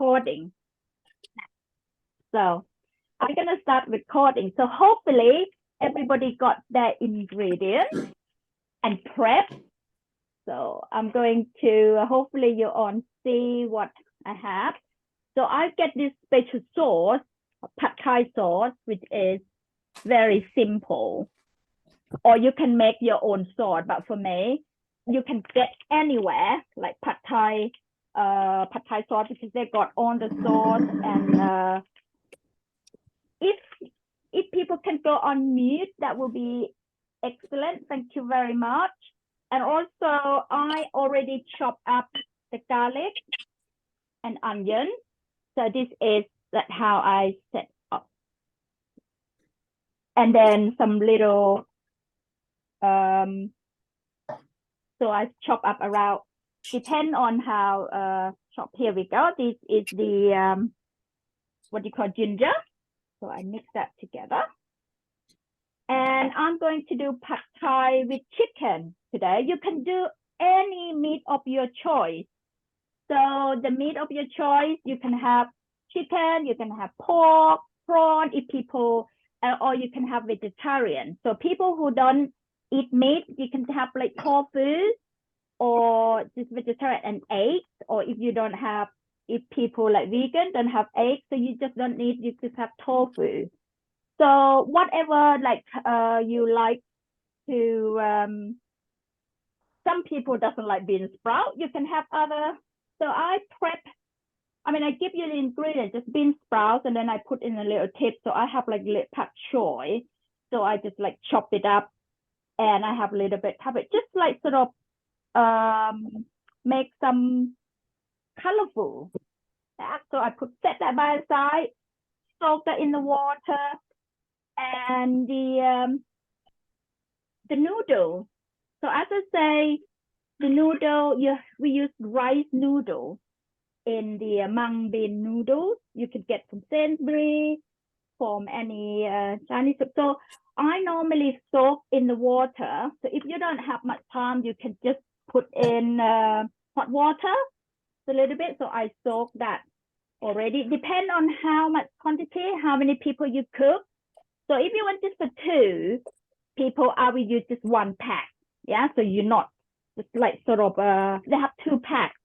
recording. So I'm gonna start recording. So hopefully everybody got their ingredients and prep. So I'm going to, hopefully you all see what I have. So I get this special sauce, pad Thai sauce, which is very simple. Or you can make your own sauce, but for me, you can get anywhere like pad Thai sauce, because they got all the sauce. And if people can go on mute, that will be excellent. Thank you very much. And also, I already chopped up the garlic and onion. So this is how I set up. And then some little, so I chop up around, depend on how chop. Here we go. This is the, what you call ginger. So I mix that together. And I'm going to do pad Thai with chicken today. You can do any meat of your choice. So the meat of your choice, you can have chicken, you can have pork, prawn, if people, or you can have vegetarian. So people who don't eat meat, you can have like tofu or just vegetarian and eggs. Or if you don't have, if people like vegan don't have eggs, so you just don't need, you just have tofu. So whatever like you like to, some people doesn't like bean sprout, you can have other. So I give you the ingredients, just bean sprouts, and then I put in a little tip. So I have like little pak choy. So I just like chop it up, and I have a little bit of it, just like sort of make some colorful. So I set that by the side, soak that in the water, and the noodle. So as I say, the noodle, we use rice noodle in the mung bean noodles. You can get from Sainsbury's, from any Chinese. So I normally soak in the water. So if you don't have much time, you can just put in hot water a little bit. So I soak that already. Depend on how much quantity, how many people you cook. So if you want just for 2 people, I will use just 1 pack. Yeah, so you're not just like sort of they have 2 packs,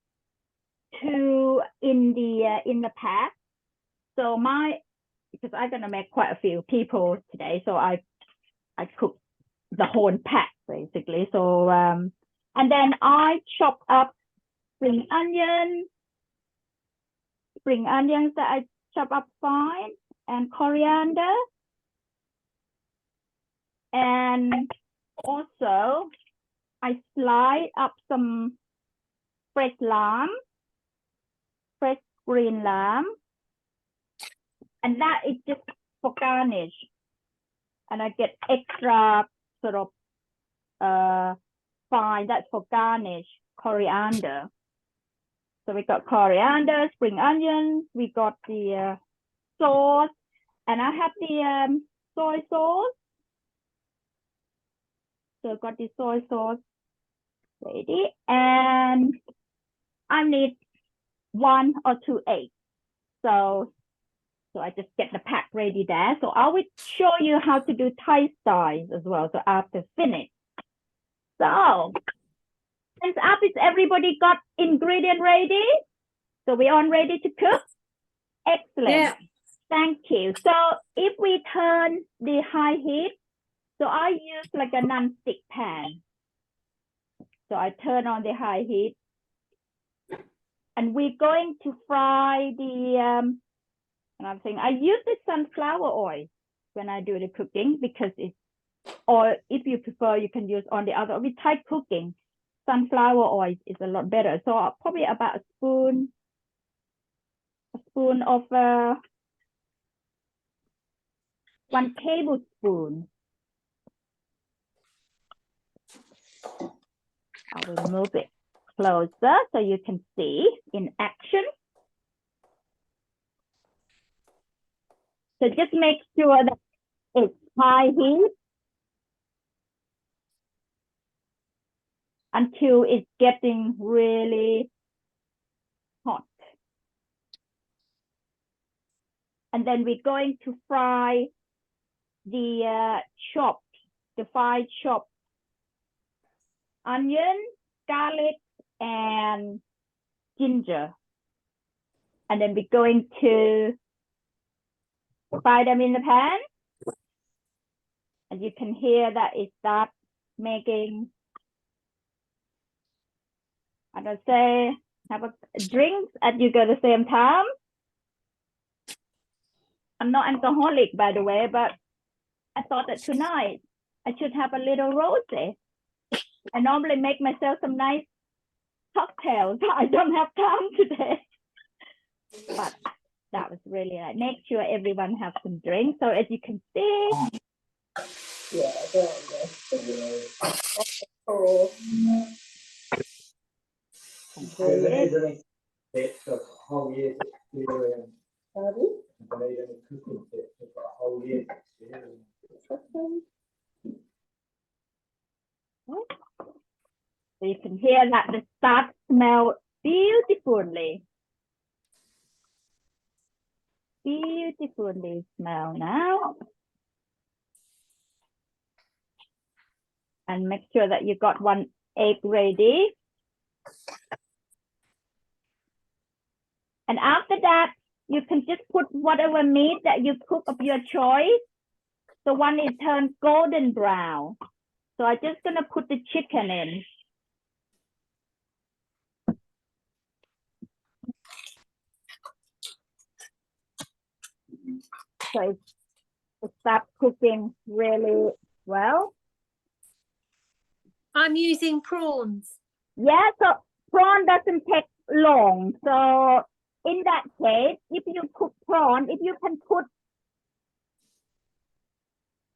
2 in the pack. So because I'm gonna make quite a few people today, so I cook the whole pack basically. So and then I chop up spring onions that I chop up fine, and coriander, and also I slice up some fresh green lamb, and that is just for garnish. And I get extra sort of fine, that's for garnish, coriander. So we got coriander, spring onions, we got the sauce, and I have the soy sauce. So I got the soy sauce ready, and I need 1 or 2 eggs. So I just get the pack ready there. So I will show you how to do Thai styles as well. So after finish. So hands up, is everybody got ingredient ready? So we all ready to cook? Excellent. Yeah. Thank you. So if we turn the high heat, so I use like a non-stick pan. So I turn on the high heat, and we're going to fry the and I'm saying I use the sunflower oil when I do the cooking, because it's, or if you prefer, you can use on the other. With Thai cooking, sunflower oil is a lot better. So probably about a spoon of 1 tablespoon. I will move it closer so you can see in action. So just make sure that it's high heat until it's getting really hot. And then we're going to fry the fried chopped onion, garlic, and ginger. And then we're going to fry them in the pan. And you can hear that it starts making, I don't say, have a drink as you go at the same time. I'm not alcoholic, by the way, but I thought that tonight I should have a little rosé. I normally make myself some nice cocktails. I don't have time today. But that was really nice. Make sure everyone has some drinks. So as you can see. Yeah, oh. So you can hear that the stuff smells beautifully. Beautifully smell now. And make sure that you got one egg ready. And after that, you can just put whatever meat that you cook of your choice. So one is turned golden brown. So I'm just gonna put the chicken in. So it starts cooking really well. I'm using prawns. Yeah, so prawn doesn't take long. So in that case, if you cook prawn, if you can put,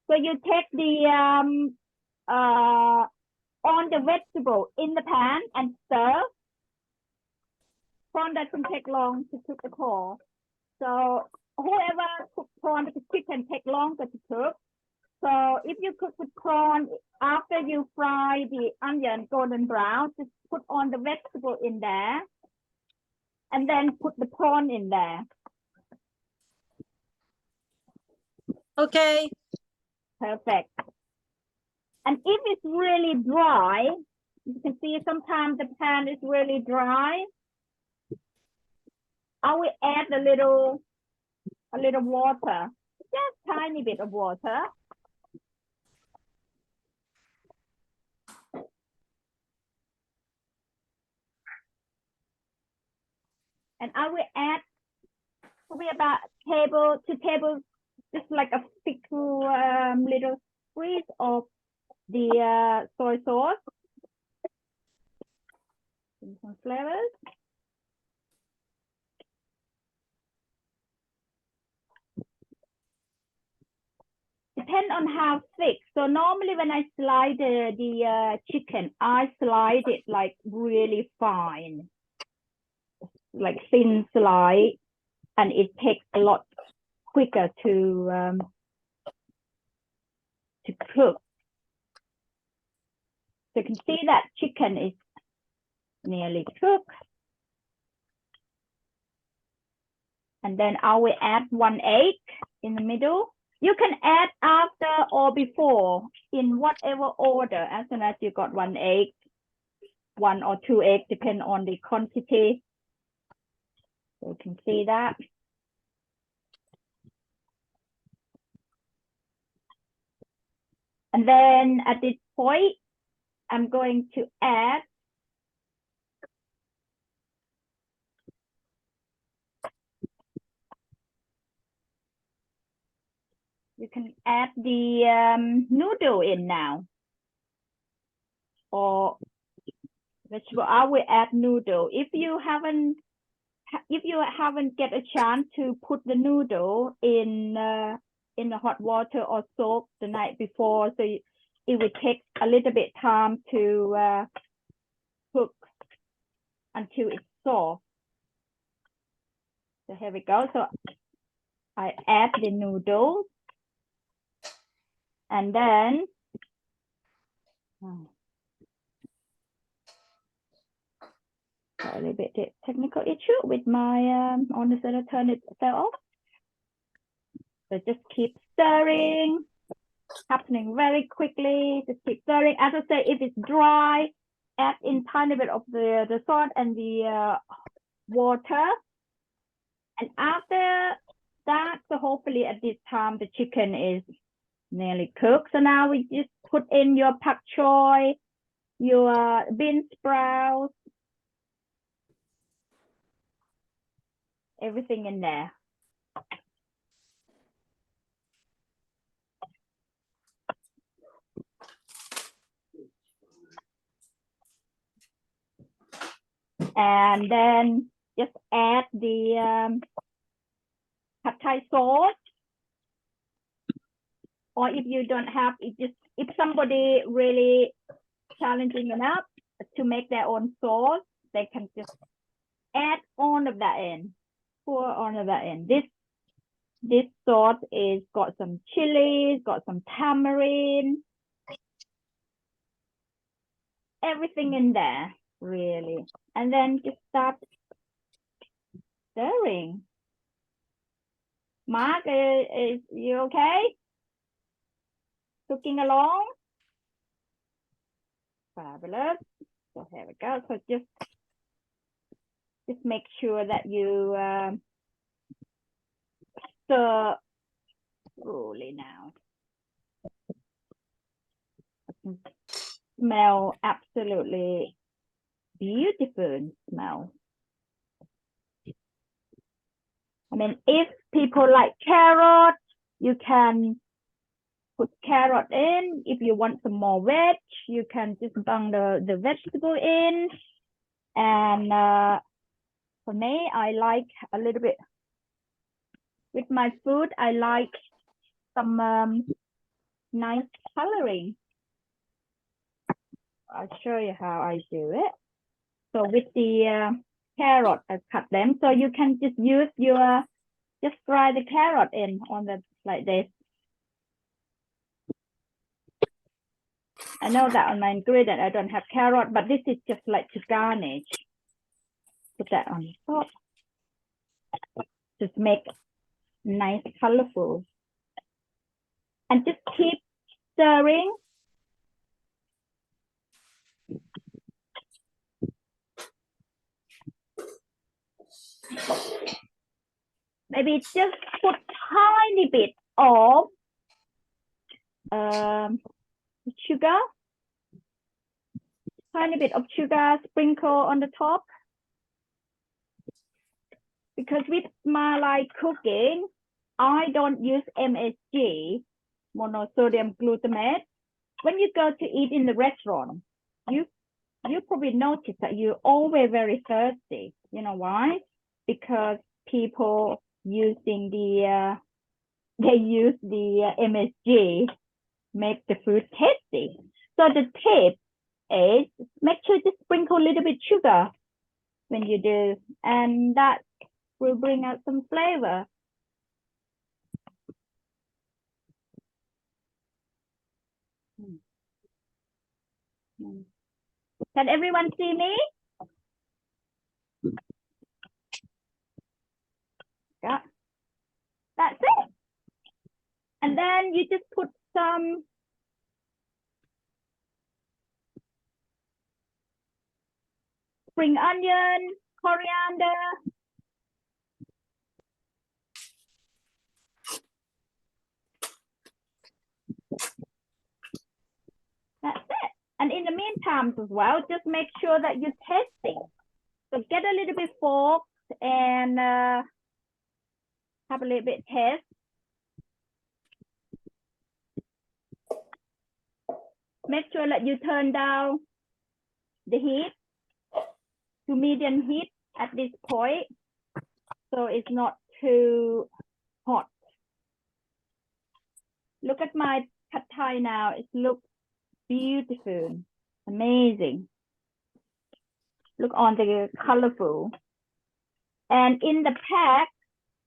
so you take the on the vegetable in the pan and stir. Prawn doesn't take long to cook at all. So whoever cooks prawn, because chicken take longer to cook. So if you cook with prawn, after you fry the onion golden brown, just put on the vegetable in there and then put the prawn in there. Okay. Perfect. And if it's really dry, you can see sometimes the pan is really dry. I will add a little water, just tiny bit of water. And I will add probably about 2 tables, just like a thick little squeeze of the soy sauce. Some flavors. Depend on how thick. So normally when I slide the chicken, I slide it like really fine, like thin slide, and it takes a lot quicker to cook. So you can see that chicken is nearly cooked. And then I will add 1 egg in the middle. You can add after or before in whatever order, as soon as you got 1 egg, 1 or 2 eggs, depend on the quantity. So you can see that. And then at this point, I'm going to add you can add the noodle in now. Or vegetable, I will add noodle. If you haven't get a chance to put the noodle in the hot water or soak the night before, so it would take a little bit time to cook until it's soft. So here we go. So I add the noodles, and then a little bit technical issue with my on the center, turn it off. So just keep stirring, happening very quickly. Just keep stirring. As I say, if it's dry, add in tiny bit of the salt and the water. And after that, so hopefully at this time the chicken is nearly cooked. So now we just put in your pak choy, your bean sprouts, everything in there. And then just add the pad Thai sauce. Or if you don't have it, just if somebody really challenging enough to make their own sauce, they can just add all of that in, pour all of that in. This sauce is got some chilies, got some tamarind, everything in there, really. And then just start stirring. Mark, is you okay? Cooking along? Fabulous. So here we go. So just make sure that you stir slowly now. Smell absolutely beautiful smell. I mean, if people like carrot, you can put carrot in. If you want some more veg, you can just bung the vegetable in. And for me, I like a little bit with my food. I like some nice coloring. I'll show you how I do it. So with the carrot, I cut them. So you can just use your, just fry the carrot in on the, like this. I know that on my ingredient, I don't have carrot, but this is just like to garnish. Put that on top. Just make nice, colorful. And just keep stirring. Maybe just put tiny bit of sugar. Tiny bit of sugar sprinkle on the top. Because with Malai cooking, I don't use MSG, monosodium glutamate. When you go to eat in the restaurant, you probably notice that you're always very thirsty. You know why? Because people using they use the MSG, make the food tasty. So the tip is make sure to sprinkle a little bit sugar when you do, and that will bring out some flavor. Can everyone see me? Yeah. That's it. And then you just put some spring onion, coriander. That's it. And in the meantime as well, just make sure that you're tasting. So get a little bit fork and have a little bit taste. Make sure that you turn down the heat to medium heat at this point, so it's not too hot. Look at my pad Thai now. It looks beautiful, amazing. Look on the colorful. And in the pack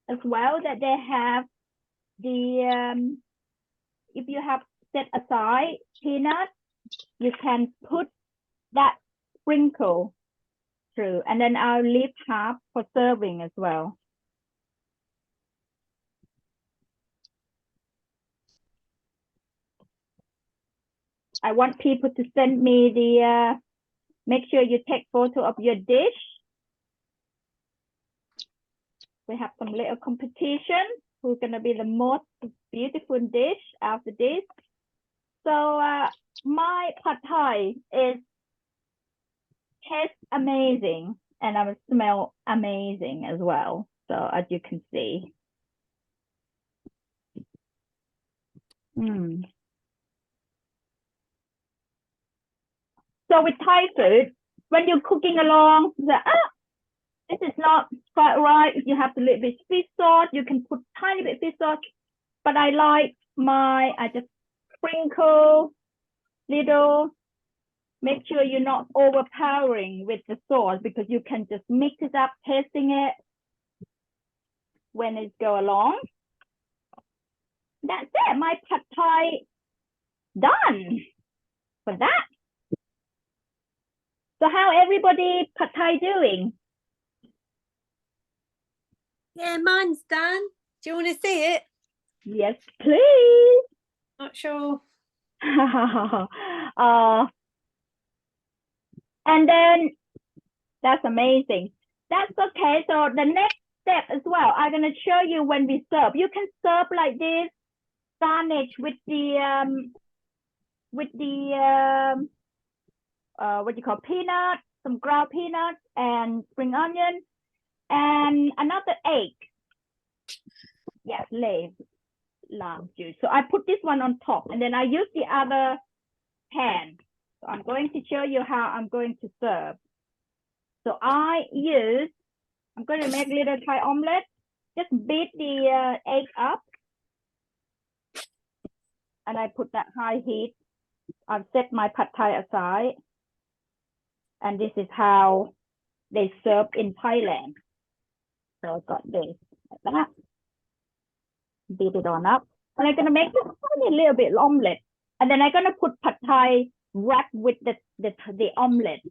as well, that they have the if you have set aside peanut, you can put that sprinkle through, and then I'll leave half for serving as well. I want people to send me the, make sure you take photo of your dish. We have some little competition. Who's gonna be the most beautiful dish after this? So my pad thai tastes amazing and I will smell amazing as well. So as you can see. So with Thai food, when you're cooking along, this is not quite right. You have a little bit fish sauce. You can put tiny bit fish sauce, but I just sprinkle little. Make sure you're not overpowering with the sauce because you can just mix it up, tasting it when it go along. That's it. My pad thai done for that. So how everybody pad thai doing? Yeah, mine's done. Do you want to see it? Yes, please. Not sure. And then that's amazing. That's okay. So the next step as well, I'm gonna show you when we serve. You can serve like this, garnish with the what you call peanut, some ground peanuts and spring onion, and another egg. Yes, lamb juice. So I put this one on top, and then I use the other pan. So I'm going to show you how I'm going to serve. So I'm going to make a little Thai omelette. Just beat the egg up. And I put that high heat. I've set my pad thai aside. And this is how they serve in Thailand. So I got this like that. Beat it on up. And I'm going to make just a little bit omelette. And then I'm going to put pad thai wrap with the omelette.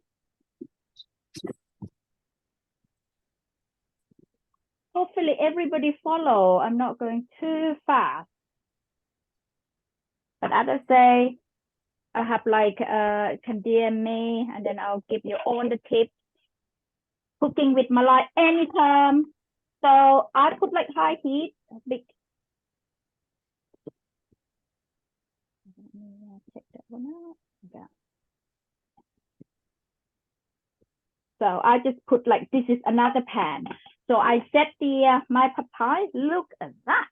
Hopefully everybody follow. I'm not going too fast. But others say, I have like can DM me and then I'll give you all the tips. Cooking with Malai anytime. So I put like high heat, big. Check that one out. Yeah. So I just put like, this is another pan. So I set the my pad thai. Look at that.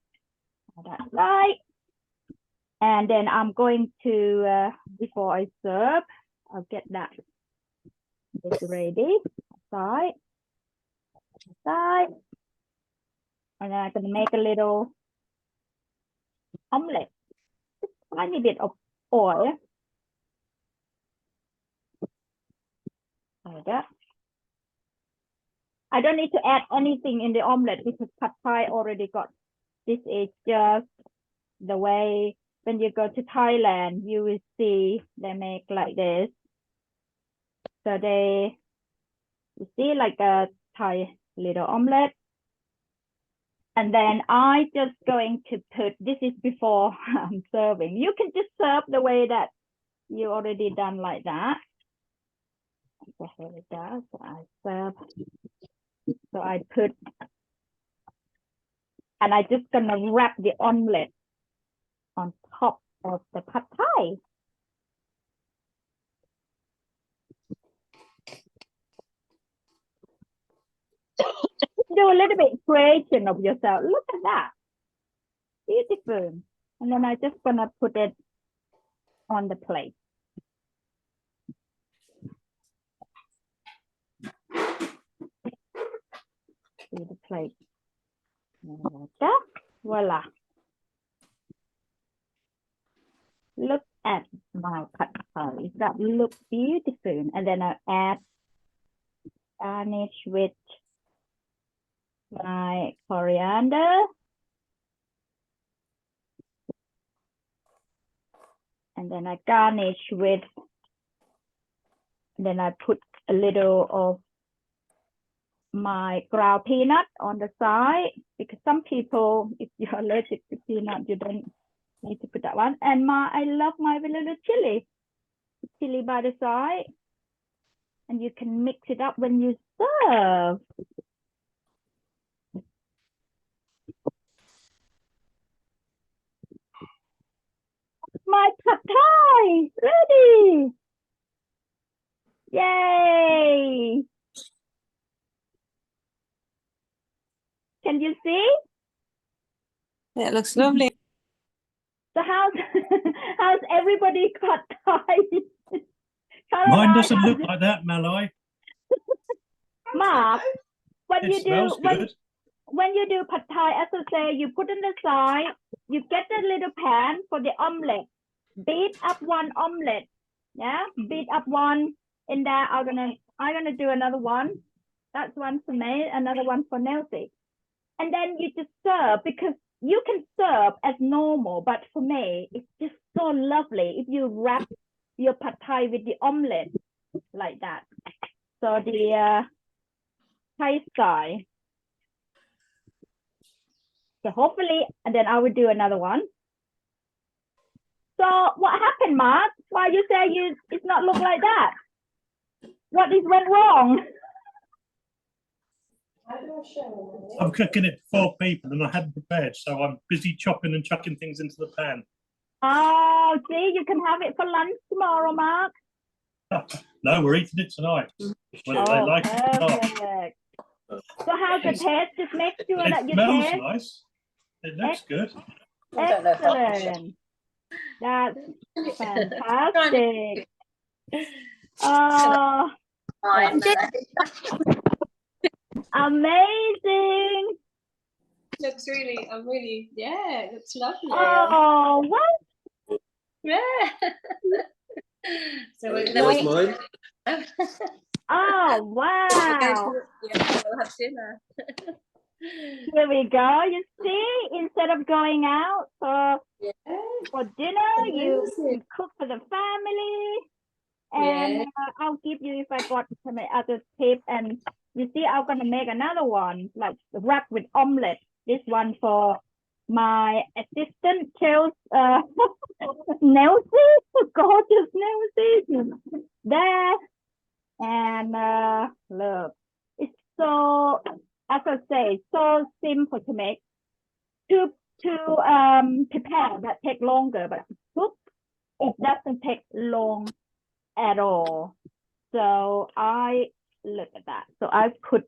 That's right. And then I'm going to before I serve, I'll get that this ready. Side. And then I'm gonna make a little omelette. Just a tiny bit of oil. Like that. I don't need to add anything in the omelette because pad thai already got. This is just the way when you go to Thailand, you will see they make like this. So you see like a Thai little omelette. And then I just going to put, this is before I'm serving. You can just serve the way that you already done like that. So here it does. So I serve. So I put, and I just gonna wrap the omelette on top of the pad thai. Do a little bit creation of yourself. Look at that. Beautiful. And then I just gonna put it on the plate. See the plate. Voila. Look at my pad thai. That looks beautiful. And then I add garnish with my coriander. And then I garnish with, then I put a little of my ground peanut on the side, because some people, if you're allergic to peanut, you don't need to put that one. And I love my little chili. chili by the side, and you can mix it up when you serve. My pad thai ready. Yay! Can you see? It looks lovely. So how's how's everybody pad thai? Mine doesn't look like that, Malai. Mark, when It you smells do good. when you do pad thai, as I say, you put in the side, you get a little pan for the omelette. Beat up one omelette. Yeah, beat up one in there. I'm gonna do another one. That's one for me, another one for Nelsie. And then you just serve, because you can serve as normal, but for me, it's just so lovely if you wrap your pad thai with the omelette like that. So the Thai style. So hopefully, and then I will do another one. So what happened, Mark? Why you say it's not look like that? What is went wrong? I'm cooking it for 4 people and I hadn't prepared, so I'm busy chopping and chucking things into the pan. Oh, see, you can have it for lunch tomorrow, Mark. No, we're eating it tonight. Whether they like it or not. Perfect. So how's the taste? Just make sure that It you smells taste. nice. It looks good. Excellent. That's fantastic. Oh, amazing. Looks really, yeah, it looks lovely. Oh, what? Yeah. So That then was mine. Oh, wow. Yeah, we'll have dinner. Here we go. You see, instead of going out for dinner, you cook for the family. And I'll give you, if I got some other tip, and you see, I'm gonna make another one, like wrap with omelette. This one for my assistant, Chels, Nelsie, gorgeous Nelsie, there. And look, it's so, as I say, so simple to make. To prepare, that take longer, but to cook, it doesn't take long at all. So I look at that. So I put